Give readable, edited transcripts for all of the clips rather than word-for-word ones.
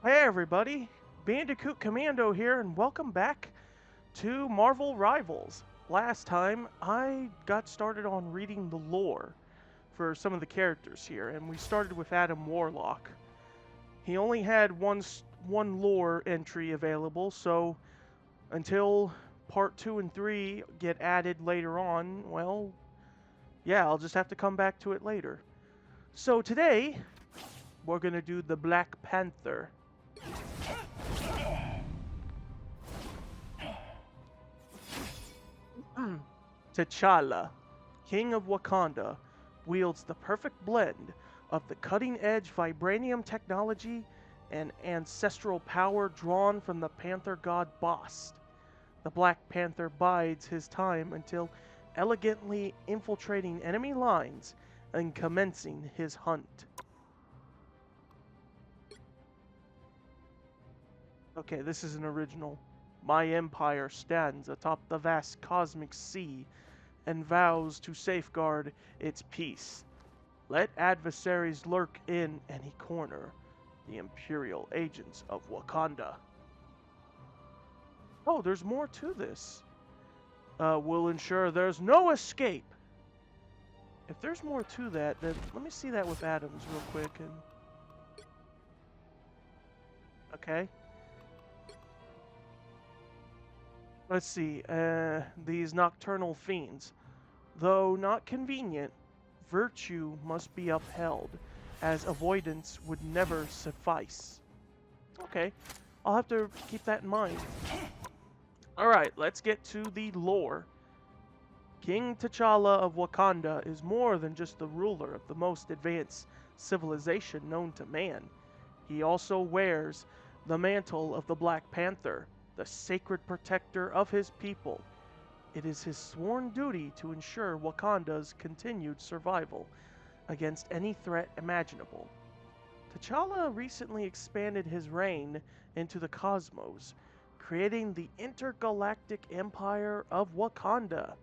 Hey everybody, Bandicoot Commando here, and welcome back to Marvel Rivals. Last time, I got started on reading the lore for some of the characters here, and we started with Adam Warlock. He only had one lore entry available, so until part 2 and 3 get added later on, well, yeah, I'll just have to come back to it later. So today, we're gonna do the Black Panther. T'Challa, King of Wakanda, wields the perfect blend of the cutting edge vibranium technology and ancestral power drawn from the Panther god Bast. The Black Panther bides his time until elegantly infiltrating enemy lines and commencing his hunt. Okay, this is an original. My empire stands atop the vast cosmic sea and vows to safeguard its peace. Let adversaries lurk in any corner, the Imperial agents of Wakanda. Oh, there's more to this. Will ensure there's no escape. If there's more to that, then let me see that with Adams real quick. And okay, let's see. These nocturnal fiends, though not convenient, virtue must be upheld, as avoidance would never suffice. Okay, I'll have to keep that in mind. Alright, let's get to the lore. King T'Challa of Wakanda is more than just the ruler of the most advanced civilization known to man. He also wears the mantle of the Black Panther, the sacred protector of his people. It is his sworn duty to ensure Wakanda's continued survival against any threat imaginable. T'Challa recently expanded his reign into the cosmos, creating the intergalactic empire of Wakanda.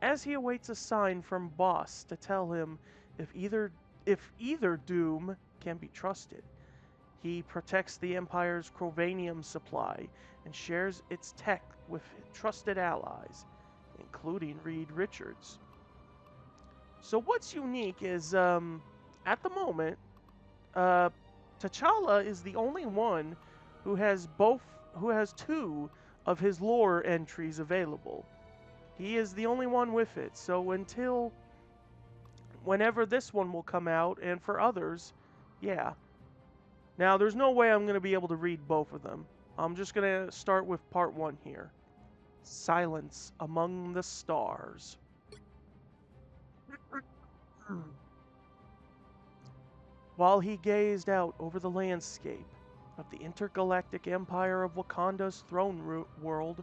As he awaits a sign from Boss to tell him if either doom can be trusted, he protects the empire's crovanium supply and shares its tech with trusted allies, including Reed Richards. So what's unique is at the moment uh, T'Challa is the only one who has two of his lore entries available. He is the only one with it. So until whenever this one will come out, and for others, yeah. Now there's no way I'm going to be able to read both of them. I'm just going to start with part 1 here. Silence among the stars. While he gazed out over the landscape of the intergalactic empire of Wakanda's throne world,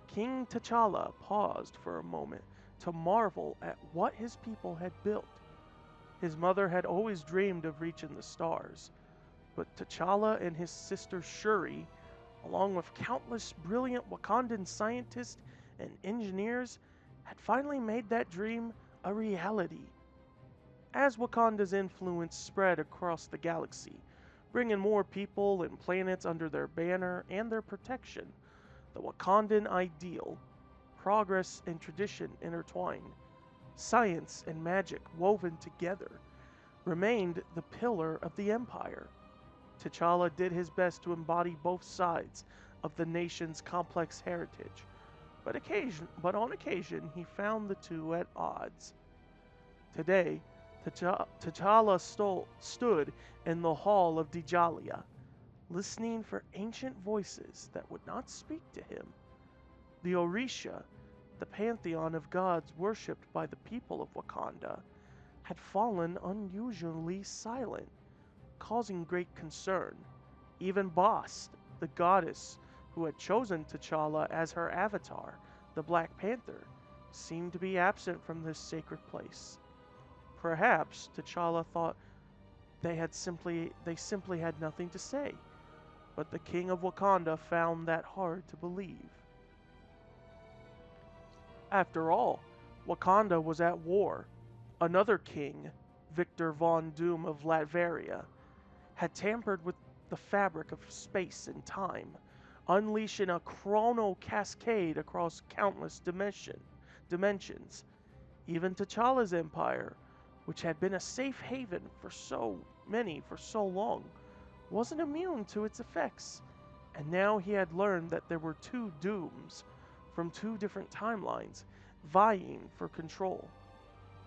King T'Challa paused for a moment to marvel at what his people had built. His mother had always dreamed of reaching the stars, but T'Challa and his sister Shuri, along with countless brilliant Wakandan scientists and engineers, had finally made that dream a reality. As Wakanda's influence spread across the galaxy, bringing more people and planets under their banner and their protection, the Wakandan ideal, progress and tradition intertwined, science and magic woven together, remained the pillar of the empire. T'Challa did his best to embody both sides of the nation's complex heritage, but on occasion he found the two at odds. Today, T'Challa stood in the hall of Djalia, listening for ancient voices that would not speak to him. The Orisha, the pantheon of gods worshipped by the people of Wakanda, had fallen unusually silent, causing great concern. Even Bast, the goddess who had chosen T'Challa as her avatar, the Black Panther, seemed to be absent from this sacred place. Perhaps T'Challa thought they simply had nothing to say, but the king of Wakanda found that hard to believe. After all, Wakanda was at war. Another king, Victor Von Doom of Latveria, had tampered with the fabric of space and time, unleashing a chrono cascade across countless dimensions. Even T'Challa's empire, which had been a safe haven for so long, wasn't immune to its effects. And now he had learned that there were two dooms from two different timelines vying for control.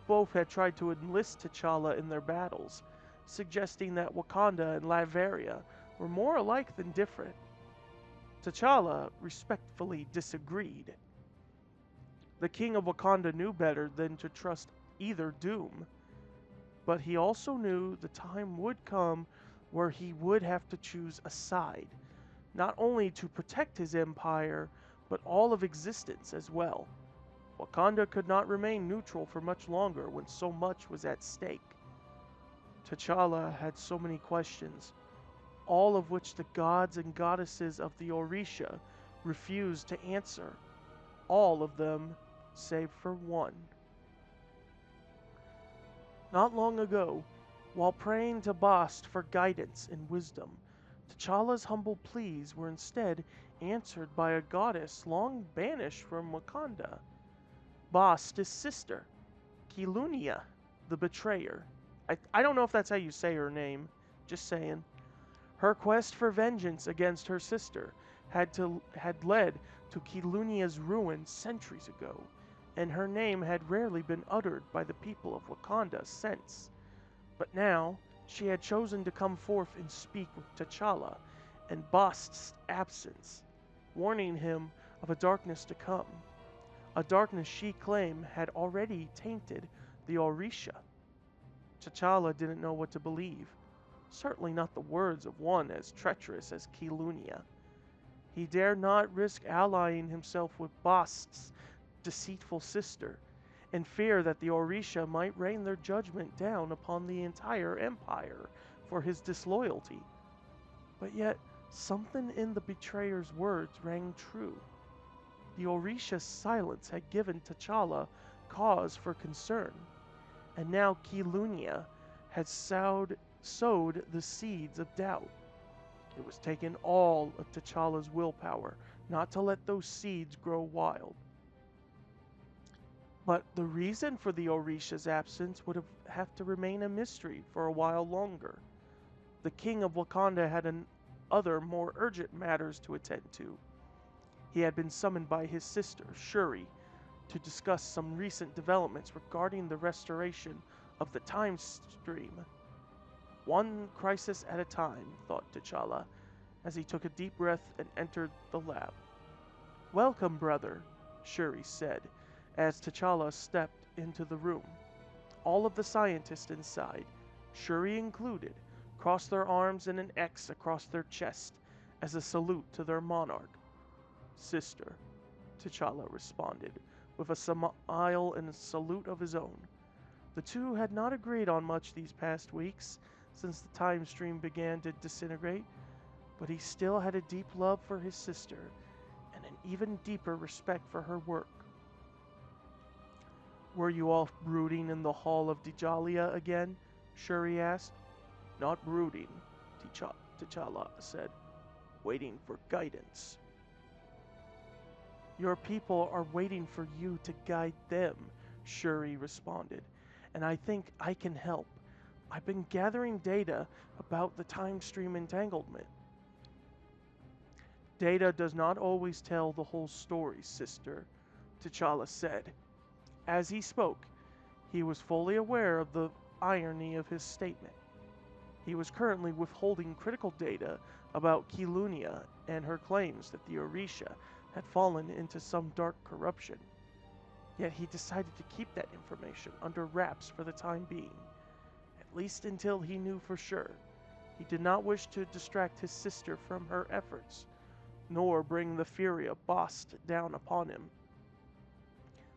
Both had tried to enlist T'Challa in their battles, suggesting that Wakanda and Latveria were more alike than different. T'Challa respectfully disagreed. The king of Wakanda knew better than to trust either doom, but he also knew the time would come where he would have to choose a side, not only to protect his empire, but all of existence as well. Wakanda could not remain neutral for much longer when so much was at stake. T'Challa had so many questions, all of which the gods and goddesses of the Orisha refused to answer. All of them, save for one. Not long ago, while praying to Bast for guidance and wisdom, T'Challa's humble pleas were instead answered by a goddess long banished from Wakanda. Bast's sister, Kilunia, the betrayer. I don't know if that's how you say her name, just saying. Her quest for vengeance against her sister had led to Kilunia's ruin centuries ago, and her name had rarely been uttered by the people of Wakanda since. But now, she had chosen to come forth and speak with T'Challa in Bast's absence, warning him of a darkness to come, a darkness she claimed had already tainted the Orisha. T'Challa didn't know what to believe, certainly not the words of one as treacherous as Kilunia. He dared not risk allying himself with Bast's deceitful sister, in fear that the Orisha might rain their judgment down upon the entire empire for his disloyalty. But yet, something in the betrayer's words rang true. The Orisha's silence had given T'Challa cause for concern, and now Kilunia had sowed the seeds of doubt. It was taking all of T'Challa's willpower not to let those seeds grow wild. But the reason for the Orisha's absence would have to remain a mystery for a while longer. The king of Wakanda had other more urgent matters to attend to. He had been summoned by his sister, Shuri, to discuss some recent developments regarding the restoration of the time stream. One crisis at a time, thought T'Challa, as he took a deep breath and entered the lab. Welcome, brother, Shuri said, as T'Challa stepped into the room. All of the scientists inside, Shuri included, crossed their arms in an X across their chest as a salute to their monarch. Sister, T'Challa responded, with a smile and a salute of his own. The two had not agreed on much these past weeks, since the time stream began to disintegrate, but he still had a deep love for his sister, and an even deeper respect for her work. Were you all brooding in the Hall of Djalia again? Shuri asked. Not brooding, T'Challa said. Waiting for guidance. Your people are waiting for you to guide them, Shuri responded, and I think I can help. I've been gathering data about the time stream entanglement. Data does not always tell the whole story, sister, T'Challa said. As he spoke, he was fully aware of the irony of his statement. He was currently withholding critical data about Kilunia and her claims that the Orisha had fallen into some dark corruption. Yet he decided to keep that information under wraps for the time being, at least until he knew for sure. He did not wish to distract his sister from her efforts, nor bring the fury of Bast down upon him.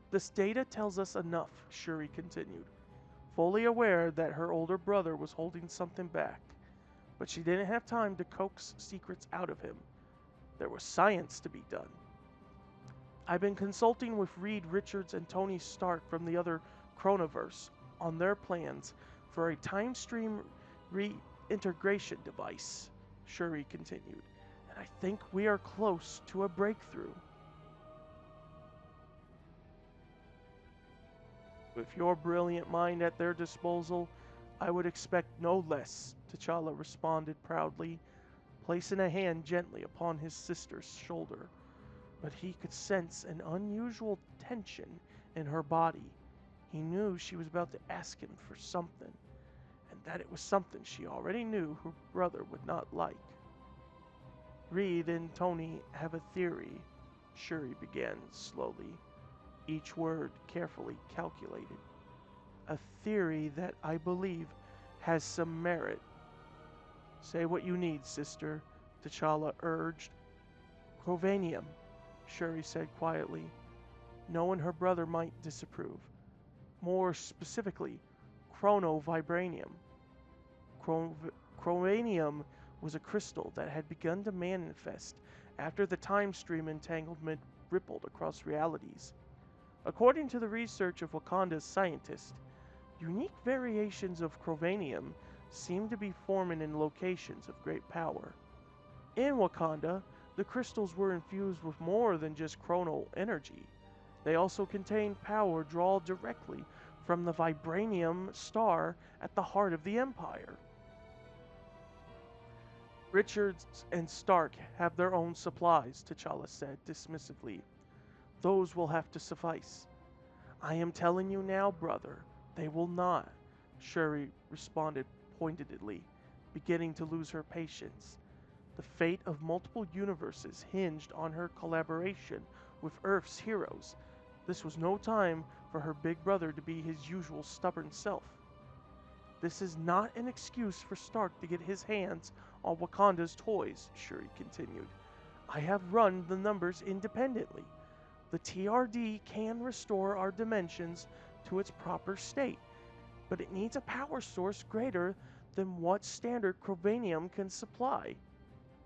This data tells us enough, Shuri continued, fully aware that her older brother was holding something back, but she didn't have time to coax secrets out of him. There was science to be done. I've been consulting with Reed Richards and Tony Stark from the other Chronoverse on their plans for a time stream reintegration device, Shuri continued, and I think we are close to a breakthrough. With your brilliant mind at their disposal, I would expect no less, T'Challa responded proudly, placing a hand gently upon his sister's shoulder. But he could sense an unusual tension in her body. He knew she was about to ask him for something, and that it was something she already knew her brother would not like. Reed and Tony have a theory, Shuri began slowly, each word carefully calculated. A theory that I believe has some merit. Say what you need, sister, T'Challa urged. Crovanium, Shuri said quietly, knowing her brother might disapprove. More specifically, chronovibranium. Crovanium was a crystal that had begun to manifest after the time stream entanglement rippled across realities. According to the research of Wakanda's scientists, unique variations of crovanium seem to be forming in locations of great power. In Wakanda, the crystals were infused with more than just chrono energy. They also contained power drawn directly from the vibranium star at the heart of the Empire. Richards and Stark have their own supplies, T'Challa said dismissively. Those will have to suffice. I am telling you now, brother, they will not, Shuri responded pointedly, beginning to lose her patience. The fate of multiple universes hinged on her collaboration with Earth's heroes. This was no time for her big brother to be his usual stubborn self. This is not an excuse for Stark to get his hands on Wakanda's toys, Shuri continued. I have run the numbers independently. The TRD can restore our dimensions to its proper state, but it needs a power source greater than what standard crovanium can supply.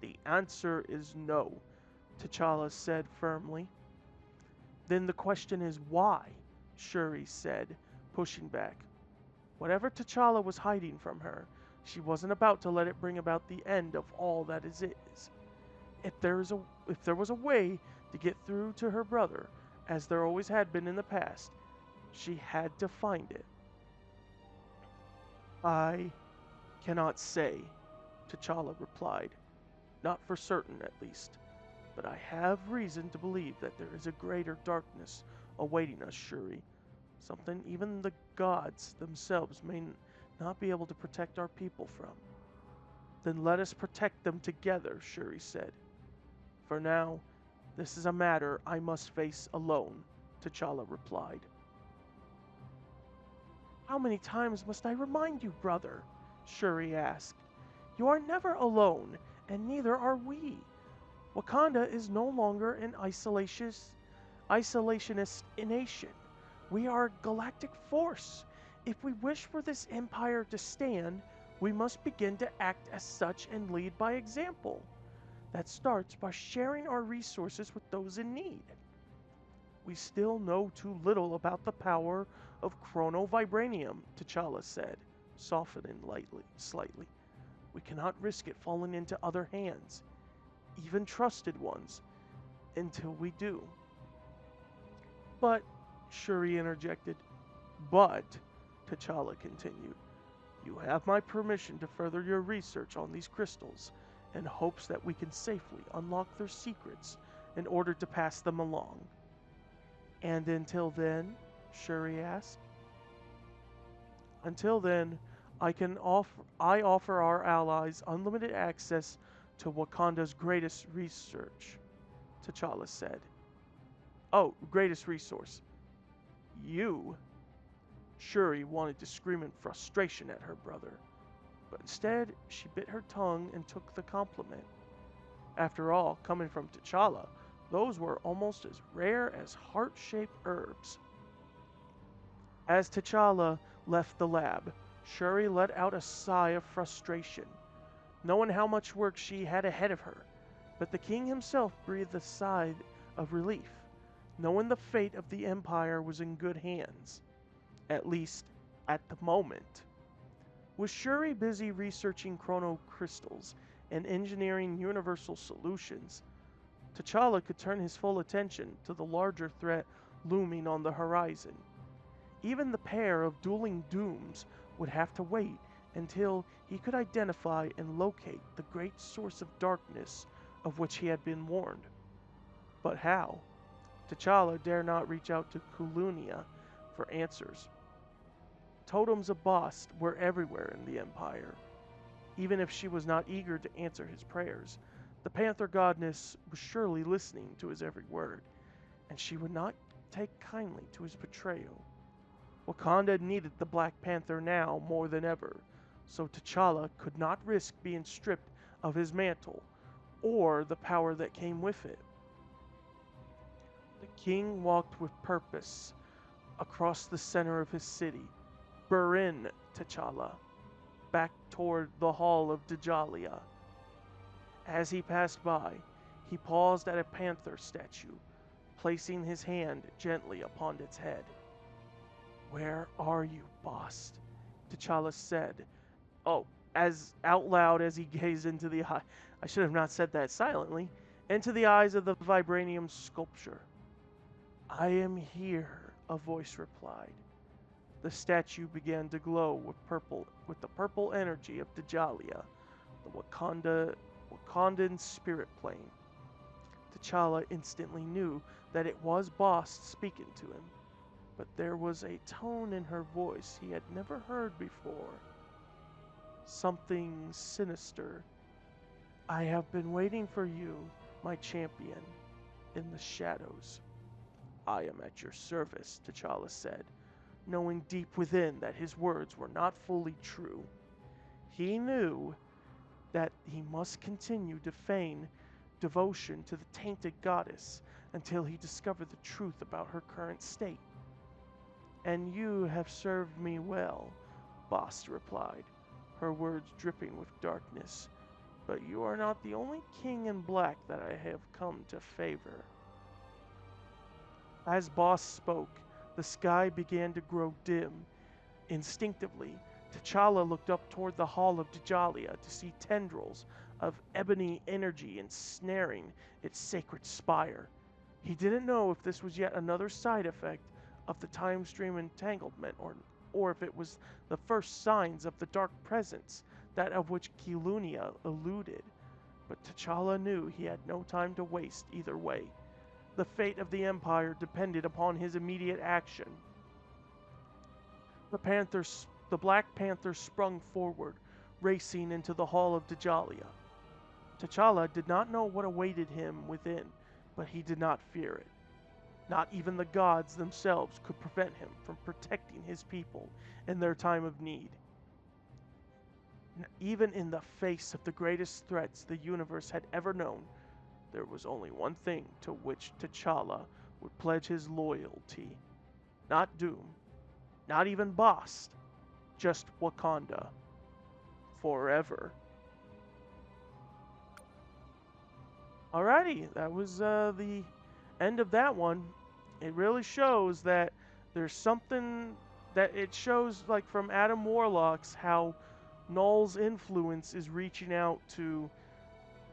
The answer is no, T'Challa said firmly. Then the question is why, Shuri said, pushing back. Whatever T'Challa was hiding from her, she wasn't about to let it bring about the end of all that is. If there was a way to get through to her brother, as there always had been in the past, she had to find it. I cannot say, T'Challa replied. Not for certain, at least. But I have reason to believe that there is a greater darkness awaiting us, Shuri. Something even the gods themselves may not be able to protect our people from. Then let us protect them together, Shuri said. For now, this is a matter I must face alone, T'Challa replied. How many times must I remind you, brother? Shuri asked. You are never alone, and neither are we. Wakanda is no longer an isolationist nation. We are a galactic force. If we wish for this empire to stand, we must begin to act as such and lead by example. That starts by sharing our resources with those in need. We still know too little about the power of chronovibranium, T'Challa said, softening slightly. We cannot risk it falling into other hands, even trusted ones, until we do. But, Shuri interjected. But, T'Challa continued, you have my permission to further your research on these crystals in hopes that we can safely unlock their secrets in order to pass them along. And until then, Shuri asked. Until then, I offer our allies unlimited access to Wakanda's greatest research, T'Challa said. Oh, greatest resource. You? Shuri wanted to scream in frustration at her brother, but instead she bit her tongue and took the compliment. After all, coming from T'Challa, those were almost as rare as heart-shaped herbs. As T'Challa left the lab, Shuri let out a sigh of frustration, knowing how much work she had ahead of her. But the king himself breathed a sigh of relief, knowing the fate of the Empire was in good hands, at least at the moment. With Shuri busy researching chrono crystals and engineering universal solutions, T'Challa could turn his full attention to the larger threat looming on the horizon. Even the pair of dueling dooms would have to wait until he could identify and locate the great source of darkness of which he had been warned. But how? T'Challa dare not reach out to Kulunia for answers. Totems of Bast were everywhere in the Empire. Even if she was not eager to answer his prayers, the Panther Goddess was surely listening to his every word, and she would not take kindly to his betrayal. Wakanda needed the Black Panther now more than ever, so T'Challa could not risk being stripped of his mantle or the power that came with it. The king walked with purpose across the center of his city, Burin T'Challa, back toward the Hall of Djalia. As he passed by, he paused at a panther statue, placing his hand gently upon its head. "Where are you, Bast?" T'Challa said. Oh, as out loud as he gazed into the eye. I should have not said that silently. Into the eyes of the vibranium sculpture. "I am here," a voice replied. The statue began to glow with the purple energy of Djalia, the Wakandan spirit plane. T'Challa instantly knew that it was Bast speaking to him, but there was a tone in her voice he had never heard before. Something sinister. "I have been waiting for you, my champion, in the shadows." "I am at your service," T'Challa said, knowing deep within that his words were not fully true. He knew that he must continue to feign devotion to the tainted goddess until he discovered the truth about her current state. "And you have served me well," Bast replied, her words dripping with darkness. "But you are not the only king in black that I have come to favor." As Bast spoke, the sky began to grow dim. Instinctively, T'Challa looked up toward the Hall of Djalia to see tendrils of ebony energy ensnaring its sacred spire. He didn't know if this was yet another side effect of the time stream entanglement or if it was the first signs of the dark presence, that of which Kulunia alluded. But T'Challa knew he had no time to waste either way. The fate of the Empire depended upon his immediate action. The Black Panther sprung forward, racing into the Hall of Djalia. T'Challa did not know what awaited him within, but he did not fear it. Not even the gods themselves could prevent him from protecting his people in their time of need. Even in the face of the greatest threats the universe had ever known, there was only one thing to which T'Challa would pledge his loyalty. Not Doom, not even Bast, just Wakanda. Forever. Alrighty, that was the end of that one. It really shows that there's something that it shows, like from Adam Warlock's, how Null's influence is reaching out to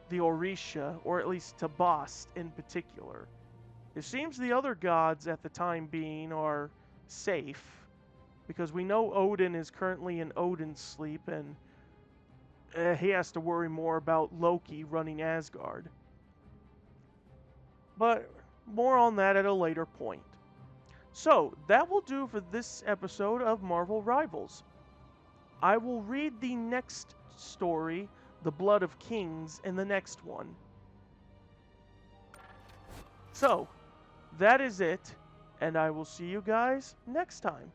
the Orisha, or at least to Bast in particular. It seems the other gods at the time being are safe, because we know Odin is currently in Odin's sleep, and he has to worry more about Loki running Asgard. But more on that at a later point. So, that will do for this episode of Marvel Rivals. I will read the next story, The Blood of Kings, in the next one. So, that is it, and I will see you guys next time.